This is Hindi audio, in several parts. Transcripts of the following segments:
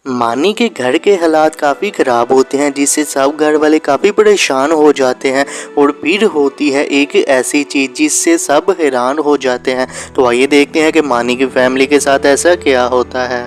मानी के घर के हालात काफ़ी ख़राब होते हैं जिससे सब घर वाले काफ़ी परेशान हो जाते हैं और फिर होती है एक ऐसी चीज़ जिससे सब हैरान हो जाते हैं। तो आइए देखते हैं कि मानी की फैमिली के साथ ऐसा क्या होता है।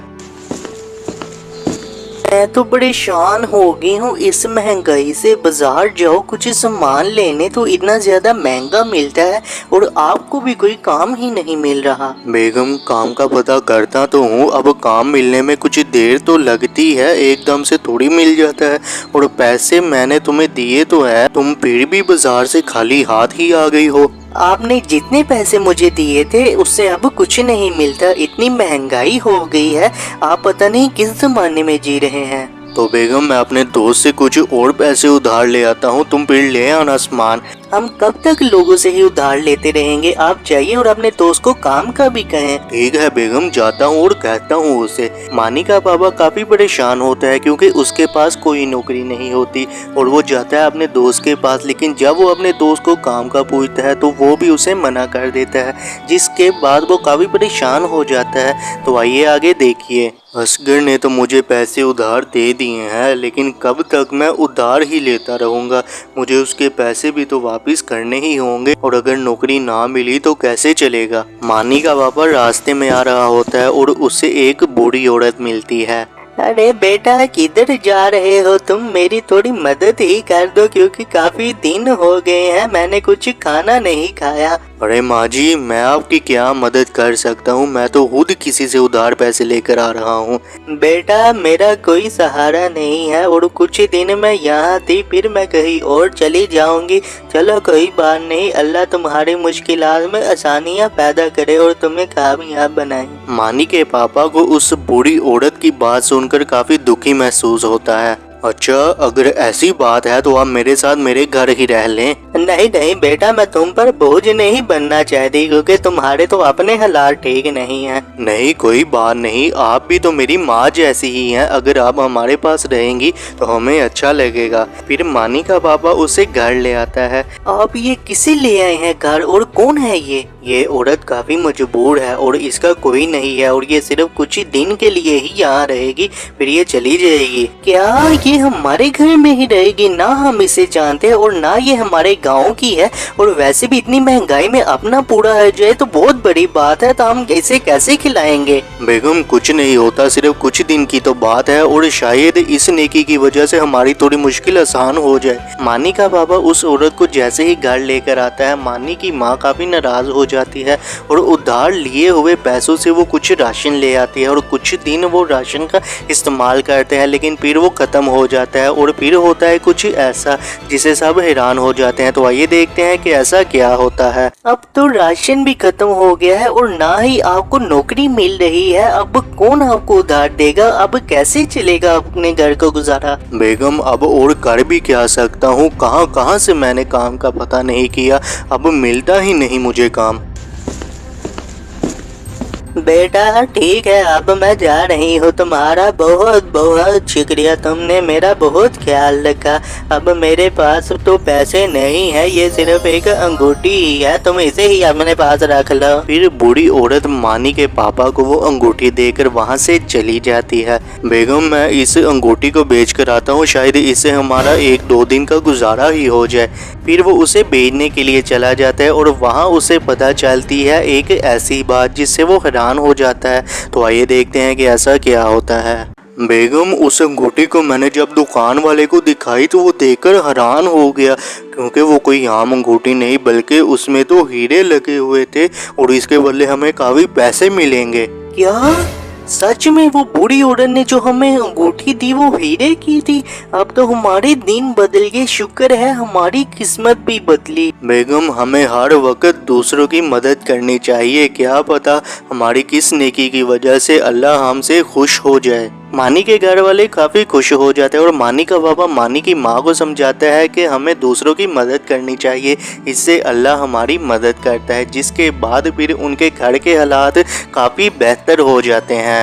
मैं तो परेशान हो गई हूँ इस महंगाई से। बाजार जाओ कुछ सामान लेने तो इतना ज़्यादा महंगा मिलता है और आपको भी कोई काम ही नहीं मिल रहा। बेगम काम का पता करता तो हूँ, अब काम मिलने में कुछ देर तो लगती है, एकदम से थोड़ी मिल जाता है। और पैसे मैंने तुम्हें दिए तो है, तुम फिर भी बाजार से खाली हाथ ही आ गई हो। आपने जितने पैसे मुझे दिए थे उससे अब कुछ नहीं मिलता, इतनी महंगाई हो गई है, आप पता नहीं किस जमाने में जी रहे हैं। तो बेगम मैं अपने दोस्त से कुछ और पैसे उधार ले आता हूँ, तुम फिर ले आना सामान। हम कब तक लोगों से ही उधार लेते रहेंगे, आप जाइए और अपने दोस्त को काम का भी कहें। ठीक है बेगम, जाता हूँ और कहता हूँ उसे। मानी का पापा काफी परेशान होता है क्योंकि उसके पास कोई नौकरी नहीं होती और वो जाता है अपने दोस्त के पास, लेकिन जब वो अपने दोस्त को काम का पूछता है तो वो भी उसे मना कर देता है, जिसके बाद वो काफी परेशान हो जाता है। तो आइए आगे देखिए। असगर ने तो मुझे पैसे उधार दे दिए हैं, लेकिन कब तक मैं उधार ही लेता रहूंगा, मुझे उसके पैसे भी तो वापस करने ही होंगे और अगर नौकरी ना मिली तो कैसे चलेगा। मानी का पापा रास्ते में आ रहा होता है और उसे एक बूढ़ी औरत मिलती है। अरे बेटा किधर जा रहे हो तुम, मेरी थोड़ी मदद ही कर दो क्योंकि काफी दिन हो गए हैं मैंने कुछ खाना नहीं खाया। अरे माँ जी मैं आपकी क्या मदद कर सकता हूँ, मैं तो खुद किसी से उधार पैसे लेकर आ रहा हूँ। बेटा मेरा कोई सहारा नहीं है और कुछ दिन मैं यहाँ थी फिर मैं कहीं और चली जाऊंगी। चलो कोई बात नहीं, अल्लाह तुम्हारी मुश्किलात में आसानियाँ पैदा करे और तुम्हें कामयाब बनाए। मानी के पापा को उस बूढ़ी औरत की बात सुनकर काफी दुखी महसूस होता है। अच्छा अगर ऐसी बात है तो आप मेरे साथ मेरे घर ही रह लें। नहीं नहीं बेटा, मैं तुम पर बोझ नहीं बनना चाहती क्योंकि तुम्हारे तो अपने हालात ठीक नहीं हैं। नहीं कोई बात नहीं, आप भी तो मेरी माँ जैसी ही हैं, अगर आप हमारे पास रहेंगी तो हमें अच्छा लगेगा। फिर मानी का पापा उसे घर ले आता है। आप ये किसे ले आए हैं घर और कौन है ये औरत काफी मजबूर है और इसका कोई नहीं है और ये सिर्फ कुछ ही दिन के लिए ही यहाँ रहेगी, फिर ये चली जाएगी। क्या ये हमारे घर में ही रहेगी? ना हम इसे जानते और ना ये हमारे गांव की है और वैसे भी इतनी महंगाई में अपना पूरा है जाए तो बहुत बड़ी बात है, तो हम इसे कैसे खिलाएंगे? बेगम कुछ नहीं होता, सिर्फ कुछ दिन की तो बात है और शायद इस नेकी की वजह से हमारी थोड़ी मुश्किल आसान हो जाए। मानी का बाबा उस औरत को जैसे ही घर लेकर आता है, मानी की माँ काफी नाराज हो जाती है और उधार लिए हुए पैसों से वो कुछ राशन ले आती है और कुछ दिन वो राशन का इस्तेमाल करते हैं, लेकिन फिर वो खत्म हो जाता है और फिर होता है कुछ ऐसा जिसे सब हैरान हो जाते हैं। तो आइए देखते हैं कि ऐसा क्या होता है। अब तो राशन भी खत्म हो गया है और ना ही आपको नौकरी मिल रही है, अब कौन आपको उधार देगा, अब कैसे चलेगा अपने घर का गुजारा? बेगम अब और कर भी क्या सकता हूँ, कहाँ से मैंने काम का पता नहीं किया, अब मिलता ही नहीं मुझे काम। बेटा ठीक है अब मैं जा रही हूँ, तुम्हारा बहुत बहुत शुक्रिया, तुमने मेरा बहुत ख्याल रखा। अब मेरे पास तो पैसे नहीं है, ये सिर्फ एक अंगूठी ही है, तुम इसे ही अपने पास रख लो। फिर बूढ़ी औरत मानी के पापा को वो अंगूठी देकर वहाँ से चली जाती है। बेगम मैं इस अंगूठी को बेच कर आता हूँ, शायद इससे हमारा 1-2 दिन का गुजारा ही हो जाए। फिर वो उसे बेचने के लिए चला जाता है और वहाँ उसे पता चलती है एक ऐसी बात जिससे वो हैरान हो जाता है। तो आइए देखते हैं कि ऐसा क्या होता है। बेगम उस अंगूठी को मैंने जब दुकान वाले को दिखाई तो वो देखकर हैरान हो गया क्योंकि वो कोई आम अंगूठी नहीं बल्कि उसमें तो हीरे लगे हुए थे और इसके बदले हमें काफी पैसे मिलेंगे। क्या सच में वो बूढ़ी औरत ने जो हमें अंगूठी दी वो हीरे की थी? अब तो हमारे दिन बदल गए, शुक्र है हमारी किस्मत भी बदली। बेगम हमें हर वक्त दूसरों की मदद करनी चाहिए, क्या पता हमारी किस नेकी की वजह से अल्लाह हमसे खुश हो जाए। मानी के घर वाले काफी खुश हो जाते हैं और मानी का बाबा मानी की माँ को समझाता है कि हमें दूसरों की मदद करनी चाहिए, इससे अल्लाह हमारी मदद करता है, जिसके बाद फिर उनके घर के हालात काफी बेहतर हो जाते हैं।